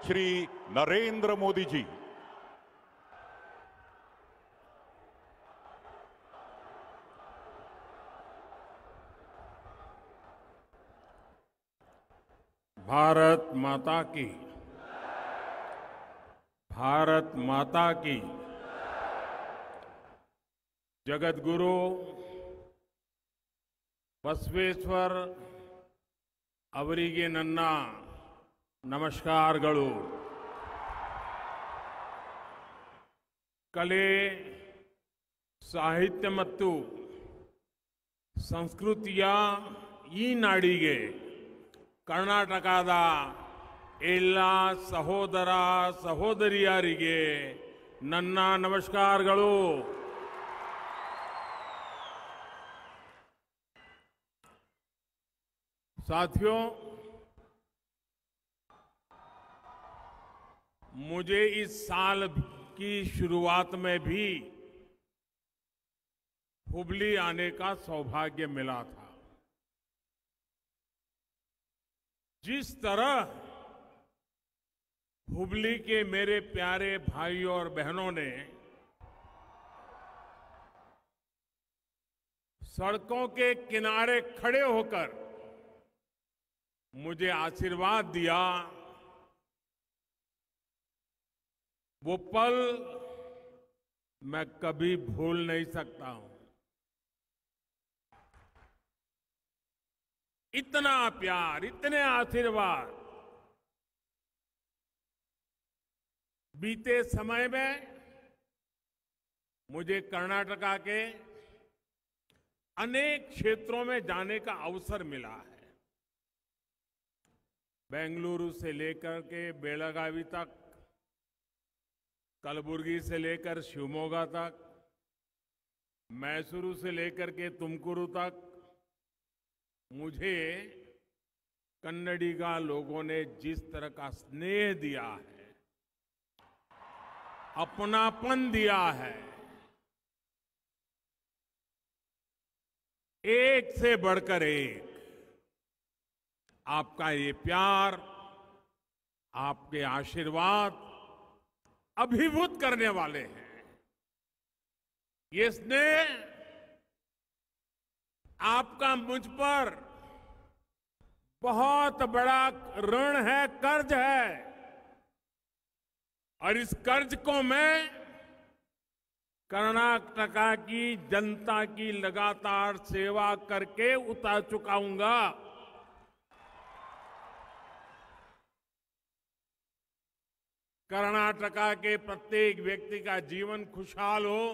श्री नरेंद्र मोदी जी। भारत माता की, भारत माता की। जगत गुरु बसवेश्वर ಅವರಿಗೆ ನನ್ನ ನಮಸ್ಕಾರಗಳು। ಕಲೆ, ಸಾಹಿತ್ಯ ಮತ್ತು ಸಂಸ್ಕೃತಿಯ ಈ ನಾಡಿಗೆ ಕರ್ನಾಟಕದ ಎಲ್ಲ ಸಹೋದರ ಸಹೋದರಿಯರಿಗೆ ನನ್ನ ನಮಸ್ಕಾರಗಳು। साथियों, मुझे इस साल की शुरुआत में भी हुबली आने का सौभाग्य मिला था। जिस तरह हुबली के मेरे प्यारे भाइयों और बहनों ने सड़कों के किनारे खड़े होकर मुझे आशीर्वाद दिया, वो पल मैं कभी भूल नहीं सकता हूं। इतना प्यार, इतने आशीर्वाद बीते समय में मुझे कर्नाटका के अनेक क्षेत्रों में जाने का अवसर मिला है। बेंगलुरु से लेकर के बेलगावी तक, कलबुर्गी से लेकर शिवमोगा तक, मैसूरू से लेकर के तुमकुरू तक मुझे कन्नडिगा लोगों ने जिस तरह का स्नेह दिया है, अपनापन दिया है, एक से बढ़कर एक। आपका ये प्यार, आपके आशीर्वाद अभिभूत करने वाले हैं। ये स्नेह आपका मुझ पर बहुत बड़ा ऋण है, कर्ज है, और इस कर्ज को मैं कर्नाटका की जनता की लगातार सेवा करके उतार चुकाऊंगा। कर्नाटका के प्रत्येक व्यक्ति का जीवन खुशहाल हो,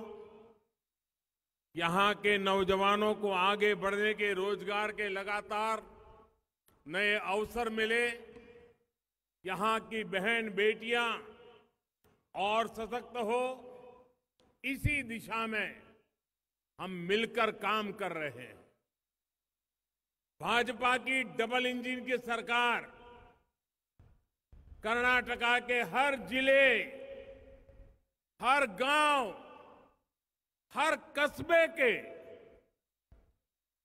यहां के नौजवानों को आगे बढ़ने के, रोजगार के लगातार नए अवसर मिले, यहां की बहन बेटियां और सशक्त हो, इसी दिशा में हम मिलकर काम कर रहे हैं। भाजपा की डबल इंजन की सरकार कर्नाटका के हर जिले, हर गांव, हर कस्बे के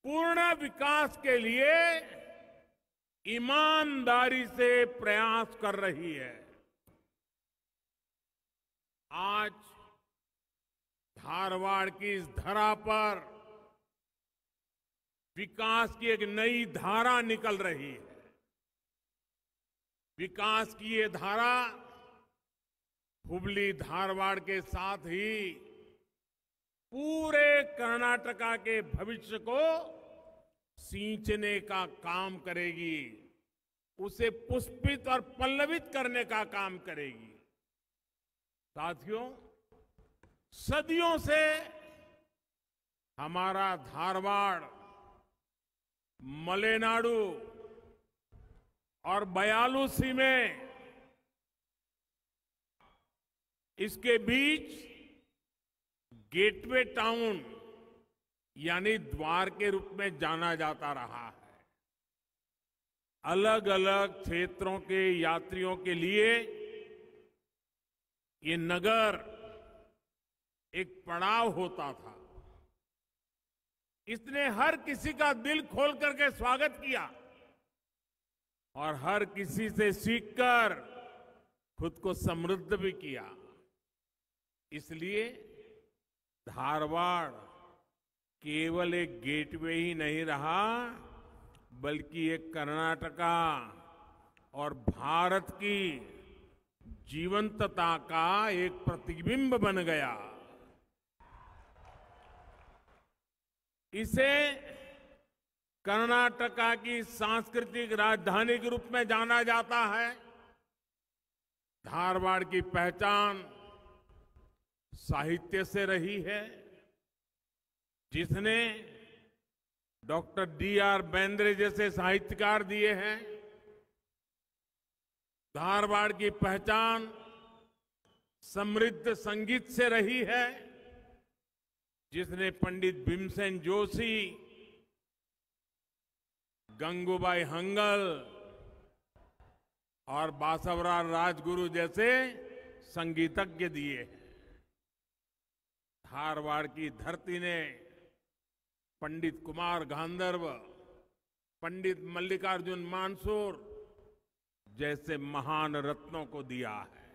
पूर्ण विकास के लिए ईमानदारी से प्रयास कर रही है। आज धारवाड़ की इस धरा पर विकास की एक नई धारा निकल रही है। विकास की ये धारा हुबली धारवाड़ के साथ ही पूरे कर्नाटका के भविष्य को सींचने का काम करेगी, उसे पुष्पित और पल्लवित करने का काम करेगी। साथियों, सदियों से हमारा धारवाड़, मलेनाडु और बयालूसी में इसके बीच गेटवे टाउन यानी द्वार के रूप में जाना जाता रहा है। अलग अलग क्षेत्रों के यात्रियों के लिए ये नगर एक पड़ाव होता था। इसने हर किसी का दिल खोल करके स्वागत किया और हर किसी से सीखकर खुद को समृद्ध भी किया। इसलिए धारवाड़ केवल एक गेटवे ही नहीं रहा, बल्कि एक कर्नाटका और भारत की जीवंतता का एक प्रतिबिंब बन गया। इसे कर्नाटका की सांस्कृतिक राजधानी के रूप में जाना जाता है। धारवाड़ की पहचान साहित्य से रही है, जिसने डॉक्टर D.R. बेंद्रे जैसे साहित्यकार दिए हैं। धारवाड़ की पहचान समृद्ध संगीत से रही है, जिसने पंडित भीमसेन जोशी, गंगूबाई हंगल और बासवराव राजगुरु जैसे संगीतज्ञ दिए हैं। धारवाड़ की धरती ने पंडित कुमार गांधर्व, पंडित मल्लिकार्जुन मानसूर जैसे महान रत्नों को दिया है।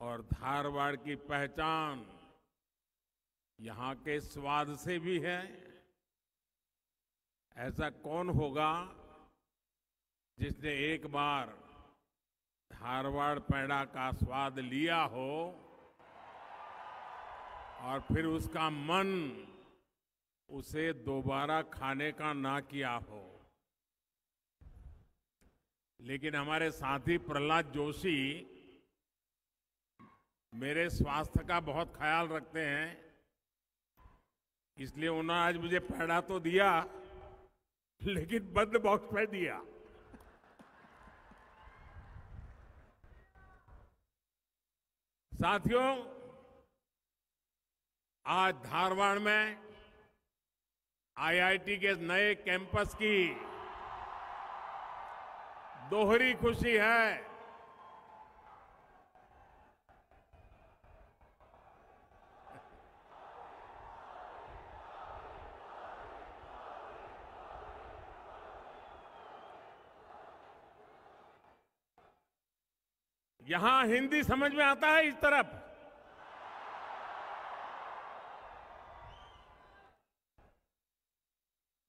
और धारवाड़ की पहचान यहां के स्वाद से भी है। ऐसा कौन होगा जिसने एक बार धारवाड़ पेड़ा का स्वाद लिया हो और फिर उसका मन उसे दोबारा खाने का ना किया हो। लेकिन हमारे साथी प्रहलाद जोशी मेरे स्वास्थ्य का बहुत ख्याल रखते हैं, इसलिए उन्होंने आज मुझे पेड़ा तो दिया, लेकिन बंद बॉक्स में दिया। साथियों, आज धारवाड़ में IIT के नए कैंपस की दोहरी खुशी है। यहां हिंदी समझ में आता है इस तरफ।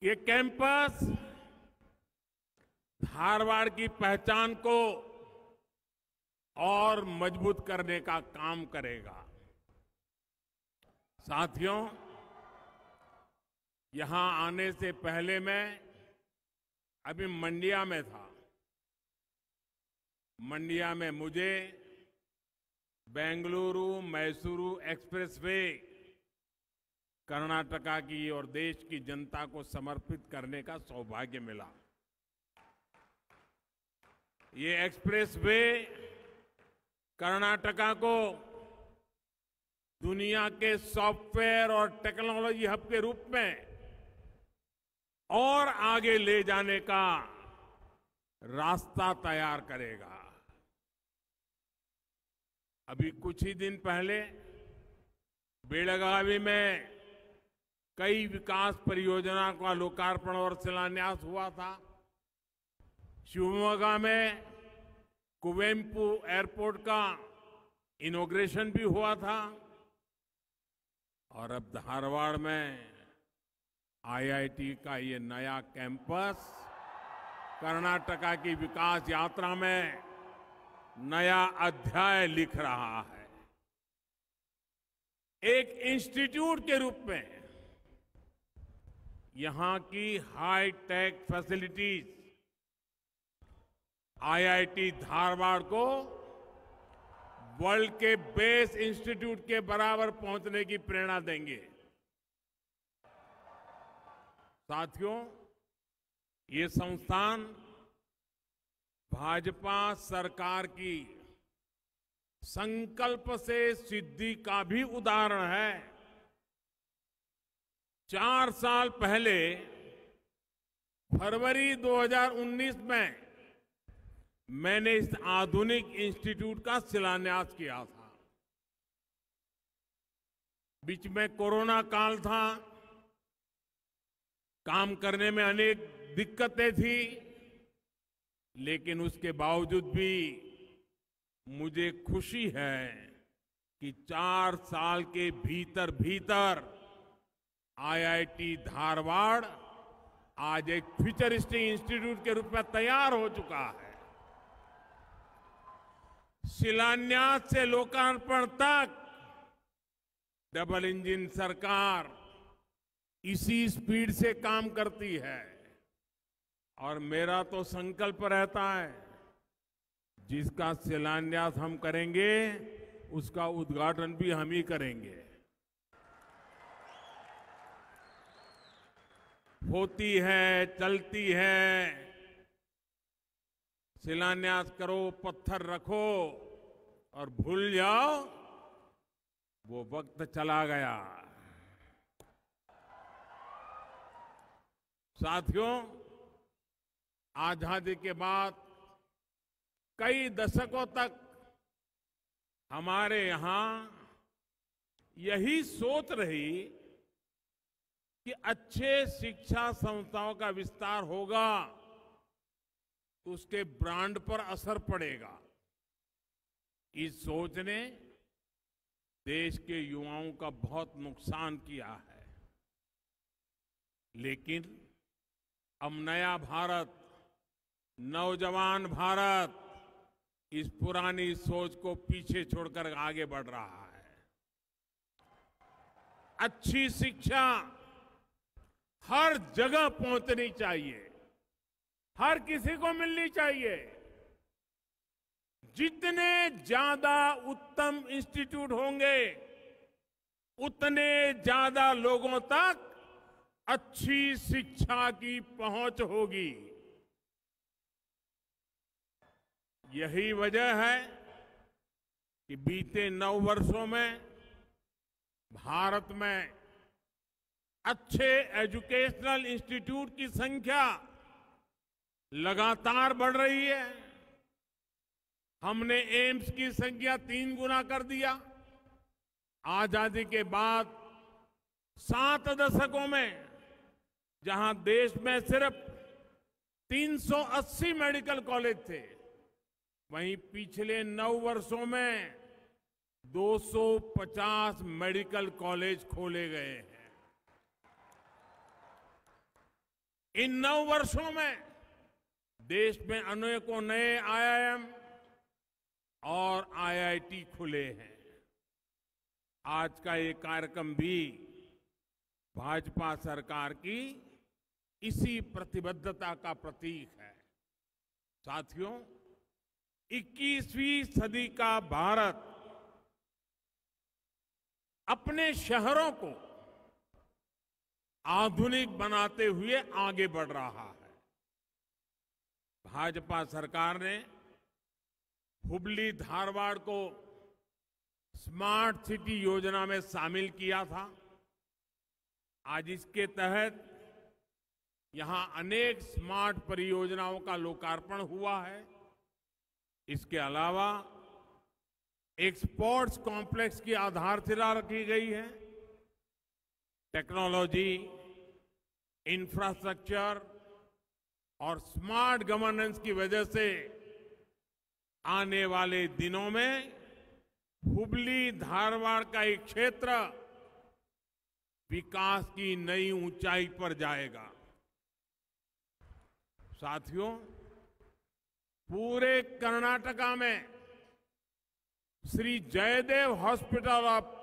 ये कैंपस धारवाड़ की पहचान को और मजबूत करने का काम करेगा। साथियों, यहां आने से पहले मैं अभी मंडिया में था। मंडिया में मुझे बेंगलुरु मैसूरू एक्सप्रेसवे कर्नाटका की और देश की जनता को समर्पित करने का सौभाग्य मिला। ये एक्सप्रेसवे कर्नाटका को दुनिया के सॉफ्टवेयर और टेक्नोलॉजी हब के रूप में और आगे ले जाने का रास्ता तैयार करेगा। अभी कुछ ही दिन पहले बेलगावी में कई विकास परियोजना का लोकार्पण और शिलान्यास हुआ था। शिवमोगा में कुवेम्पु एयरपोर्ट का इनॉग्रेशन भी हुआ था। और अब धारवाड़ में IIT का ये नया कैंपस कर्नाटका की विकास यात्रा में नया अध्याय लिख रहा है। एक इंस्टीट्यूट के रूप में यहां की high tech facilities IIT Dharwad को वर्ल्ड के बेस्ट इंस्टीट्यूट के बराबर पहुंचने की प्रेरणा देंगे। साथियों, ये संस्थान भाजपा सरकार की संकल्प से सिद्धि का भी उदाहरण है। 4 साल पहले फरवरी 2019 में मैंने इस आधुनिक इंस्टीट्यूट का शिलान्यास किया था। बीच में कोरोना काल था, काम करने में अनेक दिक्कतें थी, लेकिन उसके बावजूद भी मुझे खुशी है कि 4 साल के भीतर भीतर आईआईटी धारवाड़ आज एक फ्यूचरिस्टिक इंस्टीट्यूट के रूप में तैयार हो चुका है। शिलान्यास से लोकार्पण तक डबल इंजन सरकार इसी स्पीड से काम करती है और मेरा तो संकल्प रहता है जिसका शिलान्यास हम करेंगे उसका उद्घाटन भी हम ही करेंगे। होती है, चलती है, शिलान्यास करो, पत्थर रखो और भूल जाओ, वो वक्त चला गया। साथियों, आजादी के बाद कई दशकों तक हमारे यहां यही सोच रही कि अच्छे शिक्षा संस्थाओं का विस्तार होगा तो उसके ब्रांड पर असर पड़ेगा। इस सोच ने देश के युवाओं का बहुत नुकसान किया है। लेकिन अब नया भारत, नौजवान भारत इस पुरानी सोच को पीछे छोड़कर आगे बढ़ रहा है। अच्छी शिक्षा हर जगह पहुंचनी चाहिए, हर किसी को मिलनी चाहिए। जितने ज्यादा उत्तम इंस्टीट्यूट होंगे उतने ज्यादा लोगों तक अच्छी शिक्षा की पहुंच होगी। यही वजह है कि बीते 9 वर्षों में भारत में अच्छे एजुकेशनल इंस्टीट्यूट की संख्या लगातार बढ़ रही है। हमने एम्स की संख्या 3 गुना कर दिया। आजादी के बाद 7 दशकों में जहां देश में सिर्फ 380 मेडिकल कॉलेज थे, वहीं पिछले 9 वर्षों में 250 मेडिकल कॉलेज खोले गए हैं। इन 9 वर्षों में देश में अनेकों नए आईआईएम और आईआईटी खुले हैं। आज का ये कार्यक्रम भी भाजपा सरकार की इसी प्रतिबद्धता का प्रतीक है। साथियों, 21वीं सदी का भारत अपने शहरों को आधुनिक बनाते हुए आगे बढ़ रहा है। भाजपा सरकार ने हुबली धारवाड़ को स्मार्ट सिटी योजना में शामिल किया था। आज इसके तहत यहां अनेक स्मार्ट परियोजनाओं का लोकार्पण हुआ है। इसके अलावा एक स्पोर्ट्स कॉम्प्लेक्स की आधारशिला रखी गई है। टेक्नोलॉजी, इंफ्रास्ट्रक्चर और स्मार्ट गवर्नेंस की वजह से आने वाले दिनों में हुबली धारवाड़ का एक क्षेत्र विकास की नई ऊंचाई पर जाएगा। साथियों, पूरे कर्नाटका में Shri Jayadev hospital of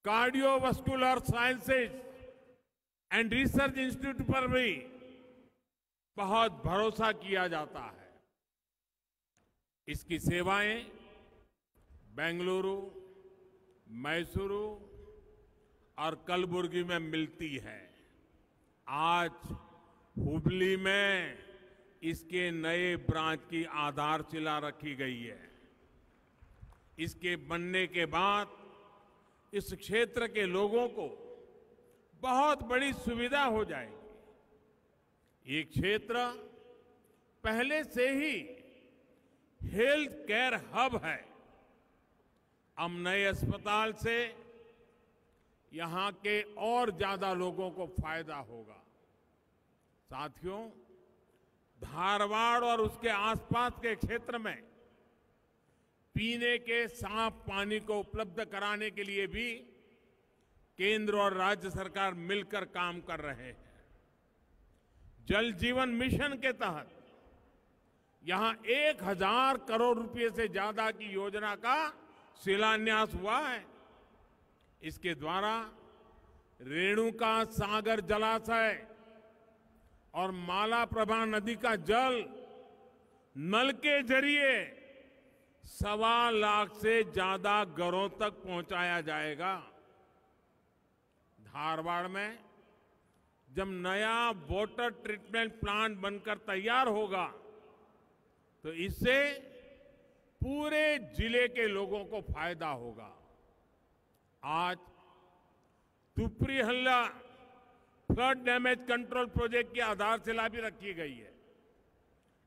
cardiovascular sciences and research institute पर भी बहुत भरोसा किया जाता है। इसकी सेवाएं बेंगलुरु, मैसूरू और कलबुर्गी में मिलती है। आज हुबली में इसके नए ब्रांच की आधारशिला रखी गई है। इसके बनने के बाद इस क्षेत्र के लोगों को बहुत बड़ी सुविधा हो जाएगी। ये क्षेत्र पहले से ही हेल्थ केयर हब है। अब नए अस्पताल से यहां के और ज्यादा लोगों को फायदा होगा। साथियों, धारवाड़ और उसके आसपास के क्षेत्र में पीने के साफ पानी को उपलब्ध कराने के लिए भी केंद्र और राज्य सरकार मिलकर काम कर रहे हैं। जल जीवन मिशन के तहत यहां 1000 करोड़ रुपए से ज्यादा की योजना का शिलान्यास हुआ है। इसके द्वारा रेणुका सागर जलाशय और मालाप्रभा नदी का जल नल के जरिए 1.25 लाख से ज्यादा घरों तक पहुंचाया जाएगा। धारवाड़ में जब नया वाटर ट्रीटमेंट प्लांट बनकर तैयार होगा तो इससे पूरे जिले के लोगों को फायदा होगा। आज तुपरी-हल्ला फ्लड डैमेज कंट्रोल प्रोजेक्ट की आधारशिला भी रखी गई है।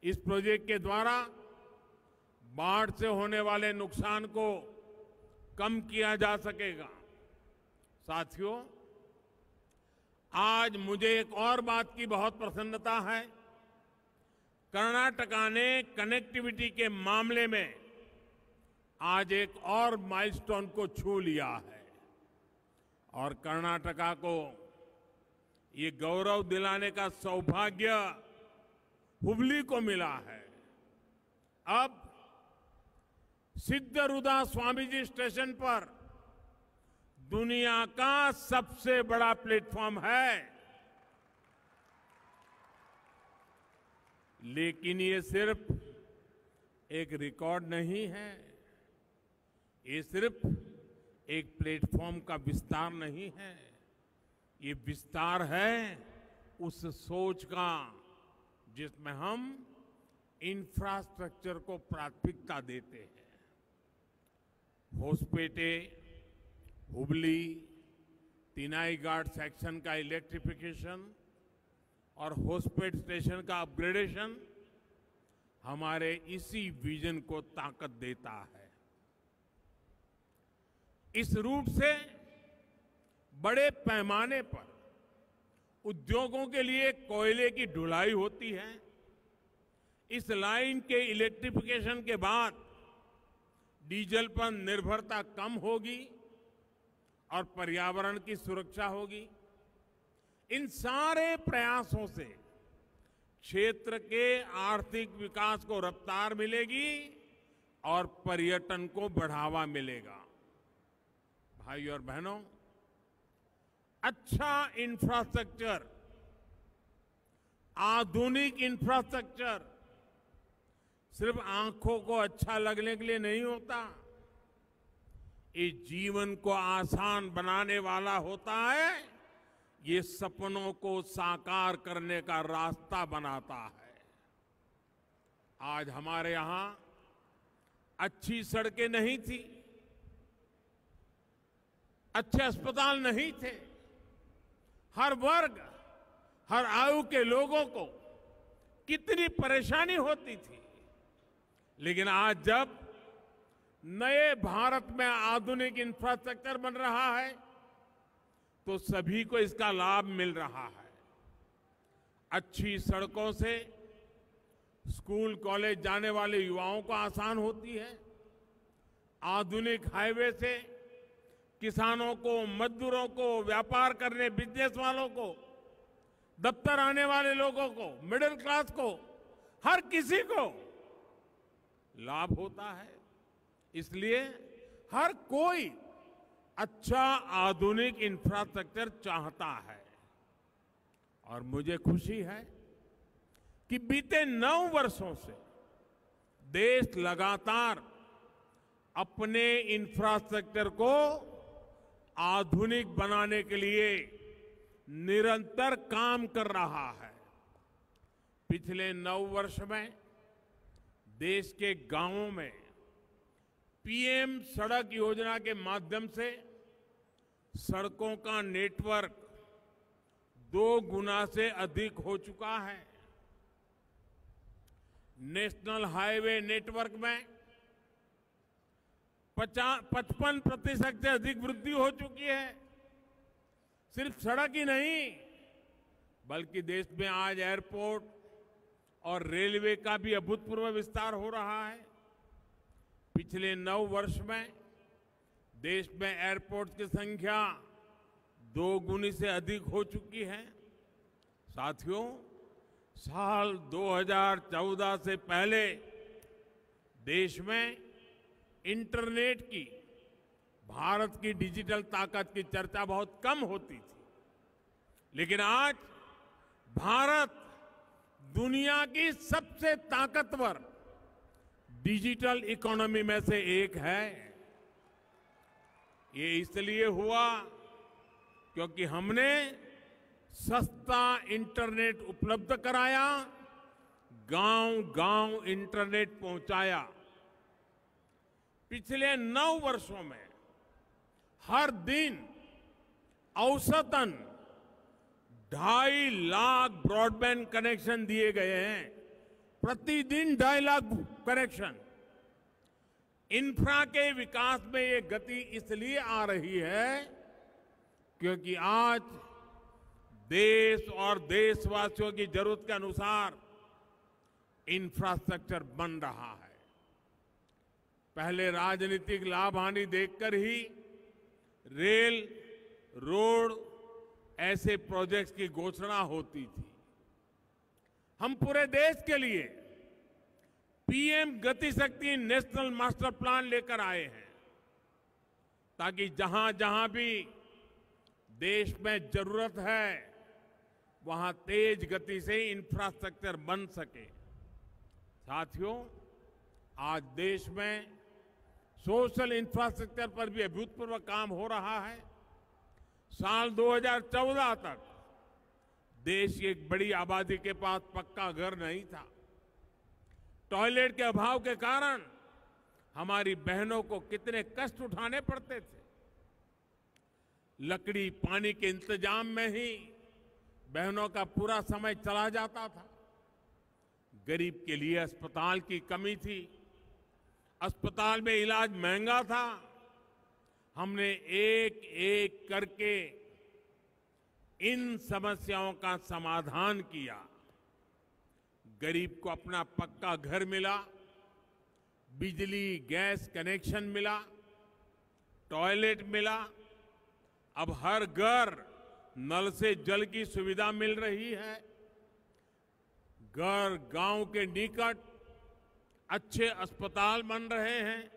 इस प्रोजेक्ट के द्वारा बाढ़ से होने वाले नुकसान को कम किया जा सकेगा। साथियों, आज मुझे एक और बात की बहुत प्रसन्नता है। कर्नाटका ने कनेक्टिविटी के मामले में आज एक और माइलस्टोन को छू लिया है और कर्नाटका को ये गौरव दिलाने का सौभाग्य हुबली को मिला है। अब सिद्धरूदा स्वामीजी स्टेशन पर दुनिया का सबसे बड़ा प्लेटफॉर्म है। लेकिन ये सिर्फ एक रिकॉर्ड नहीं है, ये सिर्फ एक प्लेटफॉर्म का विस्तार नहीं है, ये विस्तार है उस सोच का जिसमें हम इंफ्रास्ट्रक्चर को प्राथमिकता देते हैं। होसपेटे, हुबली, तिनाई घाट सेक्शन का इलेक्ट्रिफिकेशन और होसपेट स्टेशन का अपग्रेडेशन हमारे इसी विजन को ताकत देता है। इस रूट से बड़े पैमाने पर उद्योगों के लिए कोयले की ढुलाई होती है। इस लाइन के इलेक्ट्रिफिकेशन के बाद डीजल पर निर्भरता कम होगी और पर्यावरण की सुरक्षा होगी। इन सारे प्रयासों से क्षेत्र के आर्थिक विकास को रफ्तार मिलेगी और पर्यटन को बढ़ावा मिलेगा। भाइयों और बहनों, अच्छा इंफ्रास्ट्रक्चर, आधुनिक इंफ्रास्ट्रक्चर सिर्फ आंखों को अच्छा लगने के लिए नहीं होता, ये जीवन को आसान बनाने वाला होता है। ये सपनों को साकार करने का रास्ता बनाता है। आज हमारे यहां अच्छी सड़कें नहीं थी, अच्छे अस्पताल नहीं थे, हर वर्ग, हर आयु के लोगों को कितनी परेशानी होती थी। लेकिन आज जब नए भारत में आधुनिक इंफ्रास्ट्रक्चर बन रहा है तो सभी को इसका लाभ मिल रहा है। अच्छी सड़कों से स्कूल कॉलेज जाने वाले युवाओं को आसान होती है। आधुनिक हाईवे से किसानों को, मजदूरों को, व्यापार करने बिजनेस वालों को, दफ्तर आने वाले लोगों को, मिडिल क्लास को, हर किसी को लाभ होता है। इसलिए हर कोई अच्छा आधुनिक इंफ्रास्ट्रक्चर चाहता है। और मुझे खुशी है कि बीते 9 वर्षों से देश लगातार अपने इंफ्रास्ट्रक्चर को आधुनिक बनाने के लिए निरंतर काम कर रहा है। पिछले 9 वर्ष में देश के गांवों में पीएम सड़क योजना के माध्यम से सड़कों का नेटवर्क 2 गुना से अधिक हो चुका है। नेशनल हाईवे नेटवर्क में 55% से अधिक वृद्धि हो चुकी है। सिर्फ सड़क ही नहीं, बल्कि देश में आज एयरपोर्ट और रेलवे का भी अभूतपूर्व विस्तार हो रहा है। पिछले 9 वर्ष में देश में एयरपोर्ट की संख्या 2 गुनी से अधिक हो चुकी है। साथियों, साल 2014 से पहले देश में इंटरनेट की, भारत की डिजिटल ताकत की चर्चा बहुत कम होती थी, लेकिन आज भारत दुनिया की सबसे ताकतवर डिजिटल इकोनॉमी में से एक है। ये इसलिए हुआ क्योंकि हमने सस्ता इंटरनेट उपलब्ध कराया, गांव-गांव इंटरनेट पहुंचाया। पिछले 9 वर्षों में हर दिन औसतन 2.5 लाख ब्रॉडबैंड कनेक्शन दिए गए हैं। प्रतिदिन 2.5 लाख कनेक्शन। इंफ्रा के विकास में ये गति इसलिए आ रही है क्योंकि आज देश और देशवासियों की जरूरत के अनुसार इंफ्रास्ट्रक्चर बन रहा है। पहले राजनीतिक लाभ हानि देखकर ही रेल, रोड ऐसे प्रोजेक्ट्स की घोषणा होती थी। हम पूरे देश के लिए पीएम गति शक्ति नेशनल मास्टर प्लान लेकर आए हैं ताकि जहां जहां भी देश में जरूरत है वहां तेज गति से इंफ्रास्ट्रक्चर बन सके। साथियों, आज देश में सोशल इंफ्रास्ट्रक्चर पर भी अभूतपूर्व काम हो रहा है। साल 2014 तक देश की एक बड़ी आबादी के पास पक्का घर नहीं था। टॉयलेट के अभाव के कारण हमारी बहनों को कितने कष्ट उठाने पड़ते थे। लकड़ी, पानी के इंतजाम में ही बहनों का पूरा समय चला जाता था। गरीब के लिए अस्पताल की कमी थी, अस्पताल में इलाज महंगा था। हमने एक एक करके इन समस्याओं का समाधान किया। गरीब को अपना पक्का घर मिला, बिजली गैस कनेक्शन मिला, टॉयलेट मिला। अब हर घर नल से जल की सुविधा मिल रही है। घर गांव के निकट अच्छे अस्पताल बन रहे हैं,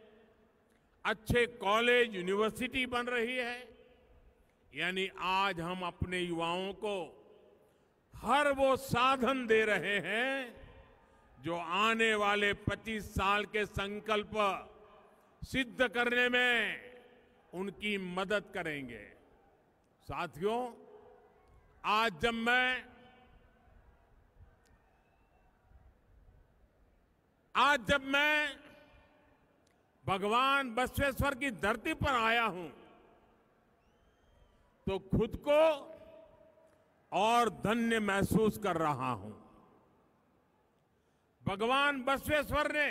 अच्छे कॉलेज, यूनिवर्सिटी बन रही है। यानी आज हम अपने युवाओं को हर वो साधन दे रहे हैं जो आने वाले 25 साल के संकल्प सिद्ध करने में उनकी मदद करेंगे। साथियों, आज जब मैं भगवान बसवेश्वर की धरती पर आया हूं तो खुद को और धन्य महसूस कर रहा हूं। भगवान बसवेश्वर ने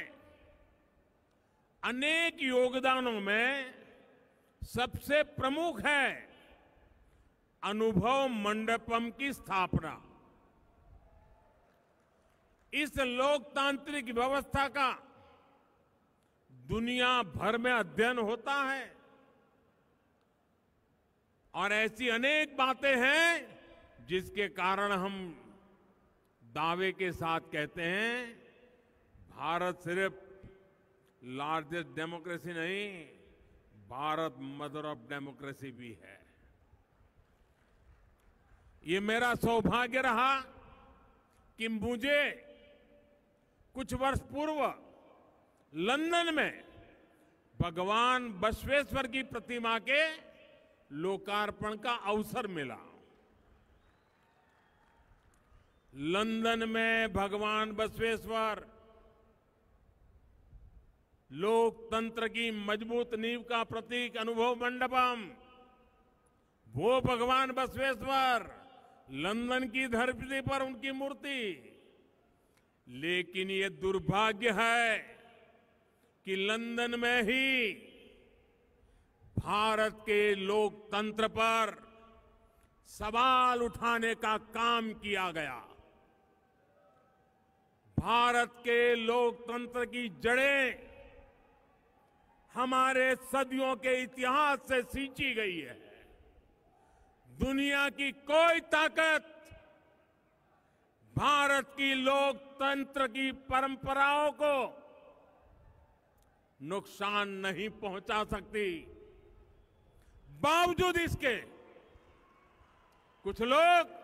अनेक योगदानों में सबसे प्रमुख है अनुभव मंडपम की स्थापना। इस लोकतांत्रिक व्यवस्था का दुनिया भर में अध्ययन होता है और ऐसी अनेक बातें हैं जिसके कारण हम दावे के साथ कहते हैं भारत सिर्फ लार्जेस्ट डेमोक्रेसी नहीं, भारत मदर ऑफ डेमोक्रेसी भी है। ये मेरा सौभाग्य रहा कि मुझे कुछ वर्ष पूर्व लंदन में भगवान बसवेश्वर की प्रतिमा के लोकार्पण का अवसर मिला। लंदन में भगवान बसवेश्वर लोकतंत्र की मजबूत नींव का प्रतीक अनुभव मंडपम, वो भगवान बसवेश्वर, लंदन की धरती पर उनकी मूर्ति। लेकिन ये दुर्भाग्य है कि लंदन में ही भारत के लोकतंत्र पर सवाल उठाने का काम किया गया। भारत के लोकतंत्र की जड़ें हमारे सदियों के इतिहास से सींची गई है। दुनिया की कोई ताकत भारत की लोकतंत्र की परंपराओं को नुकसान नहीं पहुंचा सकती। बावजूद इसके कुछ लोग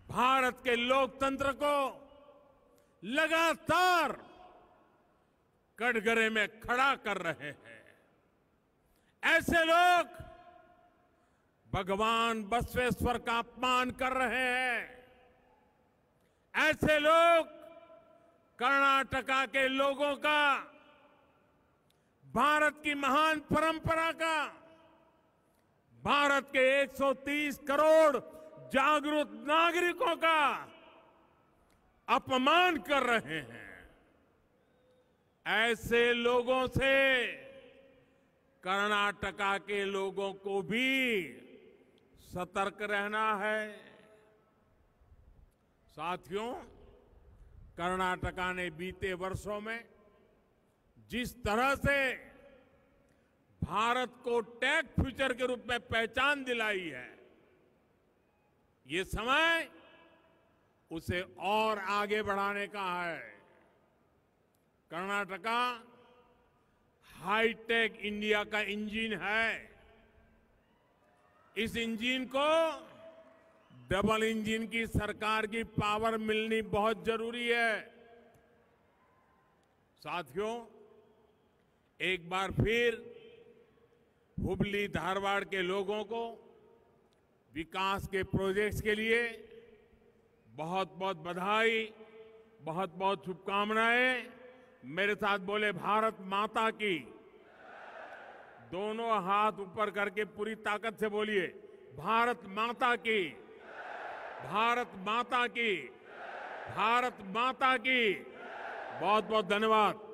भारत के लोकतंत्र को लगातार कटघरे में खड़ा कर रहे हैं। ऐसे लोग भगवान बसवेश्वर का अपमान कर रहे हैं। ऐसे लोग कर्नाटका के लोगों का, भारत की महान परंपरा का, भारत के 130 करोड़ जागरूक नागरिकों का अपमान कर रहे हैं। ऐसे लोगों से कर्नाटका के लोगों को भी सतर्क रहना है। साथियों, कर्नाटका ने बीते वर्षों में जिस तरह से भारत को टेक फ्यूचर के रूप में पहचान दिलाई है, ये समय उसे और आगे बढ़ाने का है। कर्नाटका हाईटेक इंडिया का इंजन है। इस इंजन को डबल इंजन की सरकार की पावर मिलनी बहुत जरूरी है। साथियों, एक बार फिर हुबली धारवाड़ के लोगों को विकास के प्रोजेक्ट्स के लिए बहुत बहुत बधाई, बहुत बहुत शुभकामनाएं। मेरे साथ बोले भारत माता की। दोनों हाथ ऊपर करके पूरी ताकत से बोलिए, भारत माता की, भारत माता की, भारत माता की। बहुत बहुत धन्यवाद।